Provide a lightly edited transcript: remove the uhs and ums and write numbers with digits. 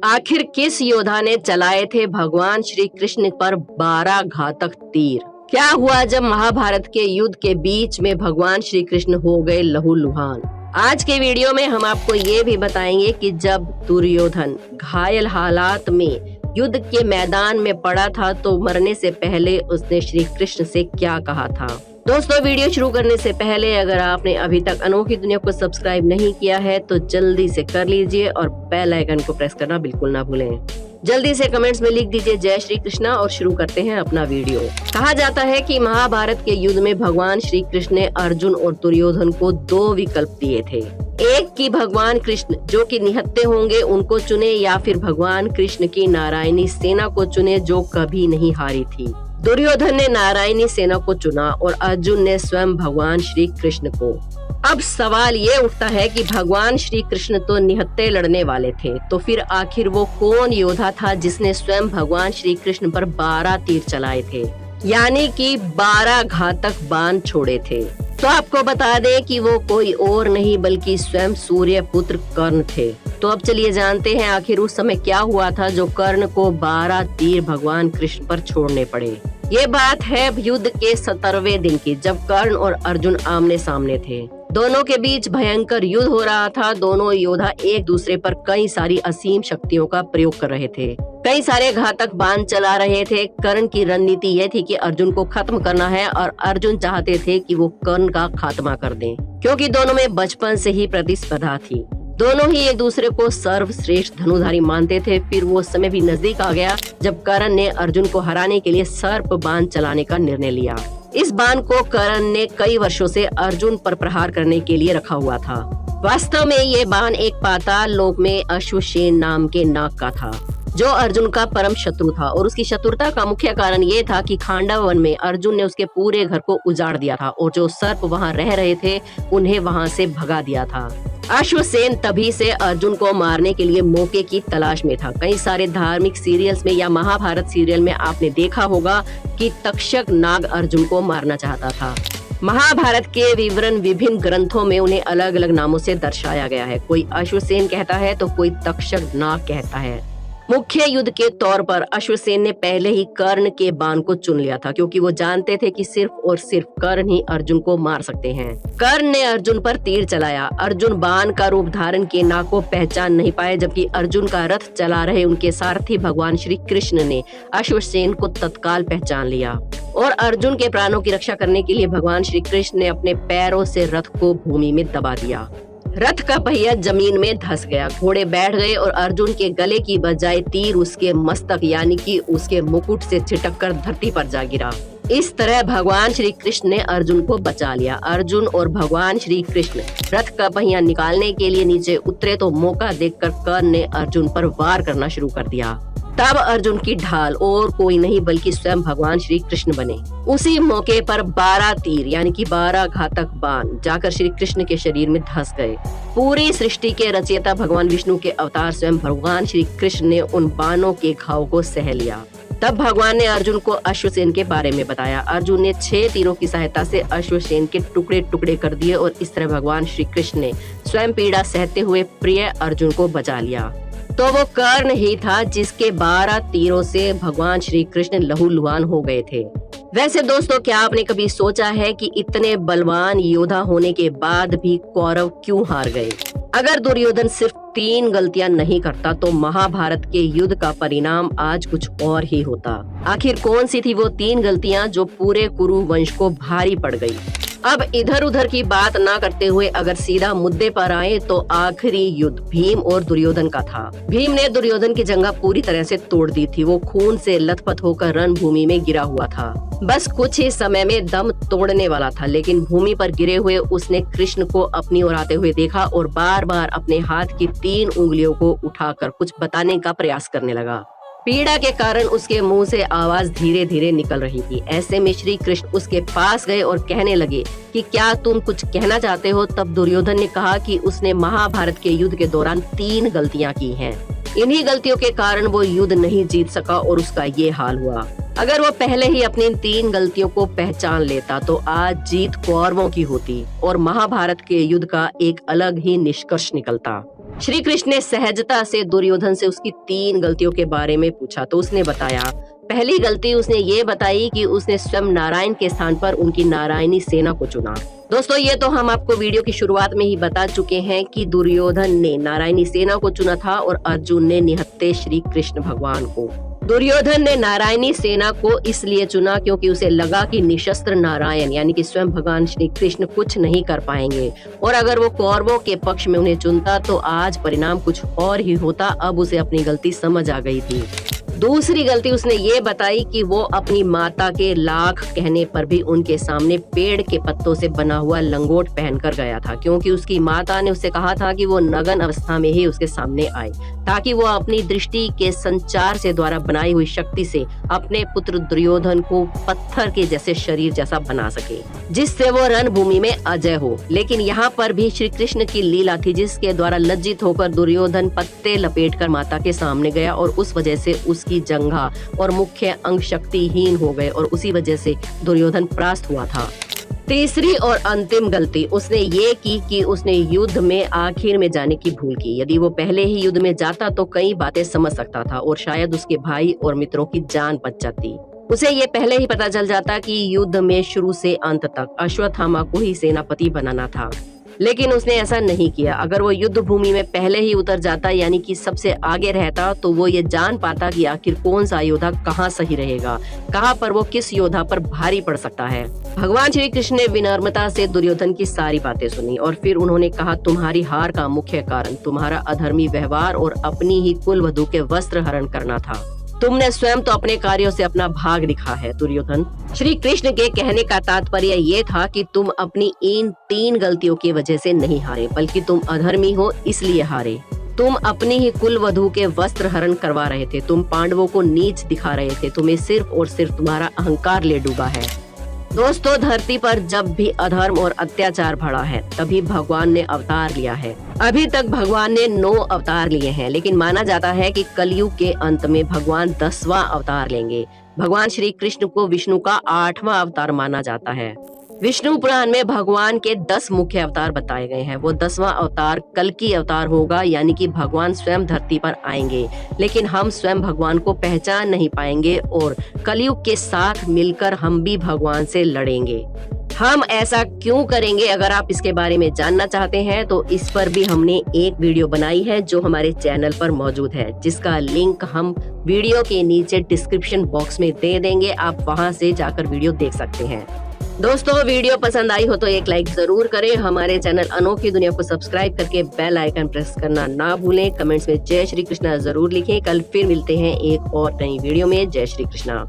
आखिर किस योद्धा ने चलाए थे भगवान श्री कृष्ण पर 12 घातक तीर? क्या हुआ जब महाभारत के युद्ध के बीच में भगवान श्री कृष्ण हो गए लहूलुहान? आज के वीडियो में हम आपको ये भी बताएंगे कि जब दुर्योधन घायल हालात में युद्ध के मैदान में पड़ा था तो मरने से पहले उसने श्री कृष्ण से क्या कहा था। दोस्तों, वीडियो शुरू करने से पहले अगर आपने अभी तक अनोखी दुनिया को सब्सक्राइब नहीं किया है तो जल्दी से कर लीजिए और बेल आइकन को प्रेस करना बिल्कुल ना भूलें। जल्दी से कमेंट्स में लिख दीजिए जय श्री कृष्णा और शुरू करते हैं अपना वीडियो। कहा जाता है कि महाभारत के युद्ध में भगवान श्री कृष्ण ने अर्जुन और दुर्योधन को 2 विकल्प दिए थे। एक कि भगवान कृष्ण जो कि निहत्थे होंगे उनको चुने, या फिर भगवान कृष्ण की नारायणी सेना को चुने जो कभी नहीं हारी थी। दुर्योधन ने नारायणी सेना को चुना और अर्जुन ने स्वयं भगवान श्री कृष्ण को। अब सवाल ये उठता है कि भगवान श्री कृष्ण तो निहत्थे लड़ने वाले थे, तो फिर आखिर वो कौन योद्धा था जिसने स्वयं भगवान श्री कृष्ण पर 12 तीर चलाए थे, यानी कि 12 घातक बाण छोड़े थे। तो आपको बता दें कि वो कोई और नहीं बल्कि स्वयं सूर्य पुत्र कर्ण थे। तो अब चलिए जानते हैं आखिर उस समय क्या हुआ था जो कर्ण को 12 तीर भगवान कृष्ण पर छोड़ने पड़े। ये बात है युद्ध के 17वें दिन की, जब कर्ण और अर्जुन आमने सामने थे। दोनों के बीच भयंकर युद्ध हो रहा था। दोनों योद्धा एक दूसरे पर कई सारी असीम शक्तियों का प्रयोग कर रहे थे, कई सारे घातक बाण चला रहे थे। कर्ण की रणनीति यह थी कि अर्जुन को खत्म करना है और अर्जुन चाहते थे कि वो कर्ण का खात्मा कर दें, क्योंकि दोनों में बचपन से ही प्रतिस्पर्धा थी। दोनों ही एक दूसरे को सर्वश्रेष्ठ धनुधारी मानते थे। फिर वो समय भी नजदीक आ गया जब कर्ण ने अर्जुन को हराने के लिए सर्प बाण चलाने का निर्णय लिया। इस बाण को कर्ण ने कई वर्षों से अर्जुन पर प्रहार करने के लिए रखा हुआ था। वास्तव में ये बाण एक पाताल लोक में अश्वसेन नाम के नाग का था, जो अर्जुन का परम शत्रु था। और उसकी शत्रुता का मुख्य कारण ये था कि खांडव वन में अर्जुन ने उसके पूरे घर को उजाड़ दिया था और जो सर्प वहां रह रहे थे उन्हें वहां से भगा दिया था। अश्वसेन तभी से अर्जुन को मारने के लिए मौके की तलाश में था। कई सारे धार्मिक सीरियल्स में या महाभारत सीरियल में आपने देखा होगा कि तक्षक नाग अर्जुन को मारना चाहता था। महाभारत के विवरण विभिन्न ग्रंथों में उन्हें अलग अलग नामों से दर्शाया गया है। कोई अश्वसेन कहता है तो कोई तक्षक नाग कहता है। मुख्य युद्ध के तौर पर अश्वसेन ने पहले ही कर्ण के बाण को चुन लिया था, क्योंकि वो जानते थे कि सिर्फ और सिर्फ कर्ण ही अर्जुन को मार सकते हैं। कर्ण ने अर्जुन पर तीर चलाया। अर्जुन बाण का रूप धारण किए नाग को पहचान नहीं पाए, जबकि अर्जुन का रथ चला रहे उनके सारथी भगवान श्री कृष्ण ने अश्वसेन को तत्काल पहचान लिया और अर्जुन के प्राणों की रक्षा करने के लिए भगवान श्री कृष्ण ने अपने पैरों से रथ को भूमि में दबा दिया। रथ का पहिया जमीन में धंस गया, घोड़े बैठ गए और अर्जुन के गले की बजाय तीर उसके मस्तक यानी कि उसके मुकुट से छिटककर धरती पर जा गिरा। इस तरह भगवान श्री कृष्ण ने अर्जुन को बचा लिया। अर्जुन और भगवान श्री कृष्ण रथ का पहिया निकालने के लिए नीचे उतरे तो मौका देखकर कर्ण ने अर्जुन पर वार करना शुरू कर दिया। तब अर्जुन की ढाल और कोई नहीं बल्कि स्वयं भगवान श्री कृष्ण बने। उसी मौके पर 12 तीर यानी कि 12 घातक बाण जाकर श्री कृष्ण के शरीर में धंस गए। पूरी सृष्टि के रचयिता भगवान विष्णु के अवतार स्वयं भगवान श्री कृष्ण ने उन बाणों के घाव को सह लिया। तब भगवान ने अर्जुन को अश्वसेन के बारे में बताया। अर्जुन ने 6 तीरों की सहायता से अश्वसेन के टुकड़े टुकड़े कर दिए और इस तरह भगवान श्री कृष्ण ने स्वयं पीड़ा सहते हुए प्रिय अर्जुन को बचा लिया। तो वो कर्ण ही था जिसके 12 तीरों से भगवान श्री कृष्ण लहूलुहान हो गए थे। वैसे दोस्तों, क्या आपने कभी सोचा है कि इतने बलवान योद्धा होने के बाद भी कौरव क्यों हार गए? अगर दुर्योधन सिर्फ 3 गलतियां नहीं करता तो महाभारत के युद्ध का परिणाम आज कुछ और ही होता। आखिर कौन सी थी वो 3 गलतियां जो पूरे कुरु वंश को भारी पड़ गई? अब इधर उधर की बात ना करते हुए अगर सीधा मुद्दे पर आए तो आखिरी युद्ध भीम और दुर्योधन का था। भीम ने दुर्योधन की जंगा पूरी तरह से तोड़ दी थी। वो खून से लथपथ होकर रणभूमि में गिरा हुआ था, बस कुछ ही समय में दम तोड़ने वाला था। लेकिन भूमि पर गिरे हुए उसने कृष्ण को अपनी ओर आते हुए देखा और बार बार अपने हाथ की 3 उंगलियों को उठाकर कुछ बताने का प्रयास करने लगा। पीड़ा के कारण उसके मुंह से आवाज धीरे धीरे निकल रही थी। ऐसे में श्री कृष्ण उसके पास गए और कहने लगे कि क्या तुम कुछ कहना चाहते हो? तब दुर्योधन ने कहा कि उसने महाभारत के युद्ध के दौरान 3 गलतियां की हैं। इन्हीं गलतियों के कारण वो युद्ध नहीं जीत सका और उसका ये हाल हुआ। अगर वो पहले ही अपनी 3 गलतियों को पहचान लेता तो आज जीत कौरवों की होती और महाभारत के युद्ध का एक अलग ही निष्कर्ष निकलता। श्री कृष्ण ने सहजता से दुर्योधन से उसकी 3 गलतियों के बारे में पूछा तो उसने बताया, पहली गलती उसने ये बताई कि उसने स्वयं नारायण के स्थान पर उनकी नारायणी सेना को चुना। दोस्तों ये तो हम आपको वीडियो की शुरुआत में ही बता चुके हैं कि दुर्योधन ने नारायणी सेना को चुना था और अर्जुन ने निहत्थे श्री कृष्ण भगवान को। दुर्योधन ने नारायणी सेना को इसलिए चुना क्योंकि उसे लगा कि निशस्त्र नारायण यानी कि स्वयं भगवान श्री कृष्ण कुछ नहीं कर पाएंगे, और अगर वो कौरवों के पक्ष में उन्हें चुनता तो आज परिणाम कुछ और ही होता। अब उसे अपनी गलती समझ आ गई थी। दूसरी गलती उसने ये बताई कि वो अपनी माता के लाख कहने पर भी उनके सामने पेड़ के पत्तों से बना हुआ लंगोट पहनकर गया था, क्योंकि उसकी माता ने उससे कहा था कि वो नग्न अवस्था में ही उसके सामने आए ताकि वो अपनी दृष्टि के संचार से द्वारा बनाई हुई शक्ति से अपने पुत्र दुर्योधन को पत्थर के जैसे शरीर जैसा बना सके, जिससे वो रणभूमि में अजय हो। लेकिन यहाँ पर भी श्री कृष्ण की लीला थी जिसके द्वारा लज्जित होकर दुर्योधन पत्ते लपेटकर माता के सामने गया और उस वजह से उसकी जंघा और मुख्य अंग शक्तिहीन हो गए और उसी वजह से दुर्योधन परास्त हुआ था। तीसरी और अंतिम गलती उसने ये की कि उसने युद्ध में आखिर में जाने की भूल की। यदि वो पहले ही युद्ध में जाता तो कई बातें समझ सकता था और शायद उसके भाई और मित्रों की जान बच जाती। उसे ये पहले ही पता चल जाता कि युद्ध में शुरू से अंत तक अश्वत्थामा को ही सेनापति बनाना था, लेकिन उसने ऐसा नहीं किया। अगर वो युद्ध भूमि में पहले ही उतर जाता यानी कि सबसे आगे रहता तो वो ये जान पाता कि आखिर कौन सा योद्धा कहाँ सही रहेगा, कहाँ पर वो किस योद्धा पर भारी पड़ सकता है। भगवान श्री कृष्ण ने विनम्रता से दुर्योधन की सारी बातें सुनी और फिर उन्होंने कहा, तुम्हारी हार का मुख्य कारण तुम्हारा अधर्मी व्यवहार और अपनी ही कुल वधू के वस्त्र हरण करना था। तुमने स्वयं तो अपने कार्यों से अपना भाग दिखा है दुर्योधन। श्री कृष्ण के कहने का तात्पर्य ये था कि तुम अपनी इन 3 गलतियों की वजह से नहीं हारे, बल्कि तुम अधर्मी हो इसलिए हारे। तुम अपनी ही कुल वधू के वस्त्र हरण करवा रहे थे, तुम पांडवों को नीच दिखा रहे थे, तुम्हें सिर्फ और सिर्फ तुम्हारा अहंकार ले डूबा है। दोस्तों धरती पर जब भी अधर्म और अत्याचार बढ़ा है तभी भगवान ने अवतार लिया है। अभी तक भगवान ने 9 अवतार लिए हैं, लेकिन माना जाता है कि कलयुग के अंत में भगवान 10वां अवतार लेंगे। भगवान श्री कृष्ण को विष्णु का 8वां अवतार माना जाता है। विष्णु पुराण में भगवान के 10 मुख्य अवतार बताए गए हैं। वो 10वां अवतार कल्कि अवतार होगा, यानी कि भगवान स्वयं धरती पर आएंगे, लेकिन हम स्वयं भगवान को पहचान नहीं पाएंगे और कलयुग के साथ मिलकर हम भी भगवान से लड़ेंगे। हम ऐसा क्यों करेंगे? अगर आप इसके बारे में जानना चाहते हैं तो इस पर भी हमने एक वीडियो बनाई है जो हमारे चैनल पर मौजूद है, जिसका लिंक हम वीडियो के नीचे डिस्क्रिप्शन बॉक्स में दे देंगे। आप वहां से जाकर वीडियो देख सकते हैं। दोस्तों वीडियो पसंद आई हो तो एक लाइक जरूर करें। हमारे चैनल अनोखी दुनिया को सब्सक्राइब करके बेल आइकन प्रेस करना ना भूलें। कमेंट्स में जय श्री कृष्णा जरूर लिखें। कल फिर मिलते हैं एक और नई वीडियो में। जय श्री कृष्णा।